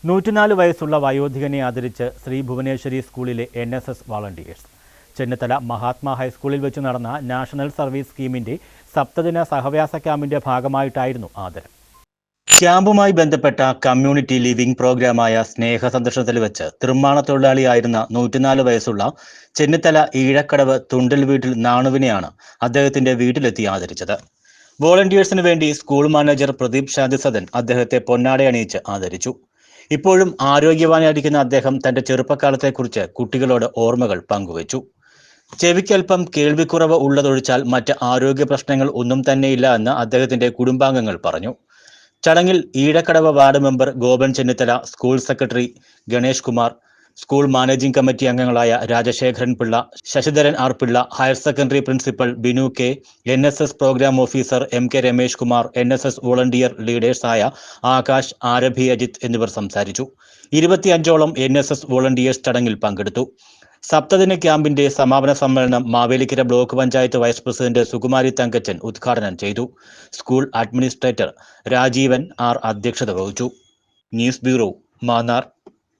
104 വയസ്സുള്ള വയോധികനെ ആദരിച്ച് ശ്രീ ഭുവനേശ്വരി സ്കൂളിലെ NSS volunteers. Chennithala Mahatma ഹൈസ്കൂളിൽ വെച്ച് നടന്ന നാഷണൽ സർവീസ് സ്കീമിന്റെ സപ്തദിന സഹവ്യാസ ക്യാമ്പിന്റെ ഭാഗമായിട്ടായിരുന്നു ആദരം. ക്യാമ്പുമായി ബന്ധപ്പെട്ട കമ്മ്യൂണിറ്റി ലിവിംഗ് പ്രോഗ്രാമായ സ്നേഹ സന്ദർശനത്തിൽ വെച്ച് നിർമ്മാണ തൊഴിലാളിയായിരുന്ന 104 വയസ്സുള്ള ചെന്നിത്തല ഈഴക്കടവ് തുണ്ടൽ വീട്ടിൽ നാണുവിനെയാണ് അദ്ദേഹത്തിന്റെ വീട്ടിലെത്തി ആദരിച്ചത്. വോളണ്ടിയേഴ്സിന് വേണ്ടി സ്കൂൾ മാനേജർ പ്രദീപ് ശാന്തിസദൻ അദ്ദേഹത്തെ പൊന്നാട അണിയിച്ച് ആദരിച്ചു. ഇപ്പോഴും ആരോഗ്യവാനായിരിക്കുന്ന അദ്ദേഹം തന്റെ ചെറുപ്പകാലത്തെക്കുറിച്ച് കുട്ടികളോട് ഓർമ്മകൾ പങ്കുവച്ചു. ചെവിക്കൽപ്പം കേൾവിക്കുറവ് ഉള്ളതൊഴിച്ചാൽ മറ്റ് ആരോഗ്യ പ്രശ്നങ്ങൾ ഒന്നും തന്നെയില്ല എന്ന് അദ്ദേഹത്തിന്റെ കുടുംബാംഗങ്ങൾ പറഞ്ഞു. ചടങ്ങിൽ Eezhakkadavu ward member Gopan Chennithala, school secretary Ganesh Kumar, school managing committee അംഗങ്ങളായ Rajasekharan Pillai, Sasidharan R Pillai, higher secondary principal Binu K, NSS programme officer MK Ramesh Kumar, NSS volunteer ലീഡേഴ്സായ ആകാശ്, ആരഭി, അജിത്ത് എന്നിവർ സംസാരിച്ചു. 25ഓളം NSS വോളണ്ടിയേഴ്സ് ചടങ്ങിൽ പങ്കെടുത്തു. സപ്തദിന ക്യാമ്പിന്റെ സമാപന സമ്മേളനം Mavelikkara block panchayat vice president Sukumari Thankachan ഉദ്ഘാടനം ചെയ്തു. സ്കൂൾ അഡ്മിനിസ്ട്രേറ്റർ രാജീവൻ R അധ്യക്ഷത വഹിച്ചു. News bureau, Mannar.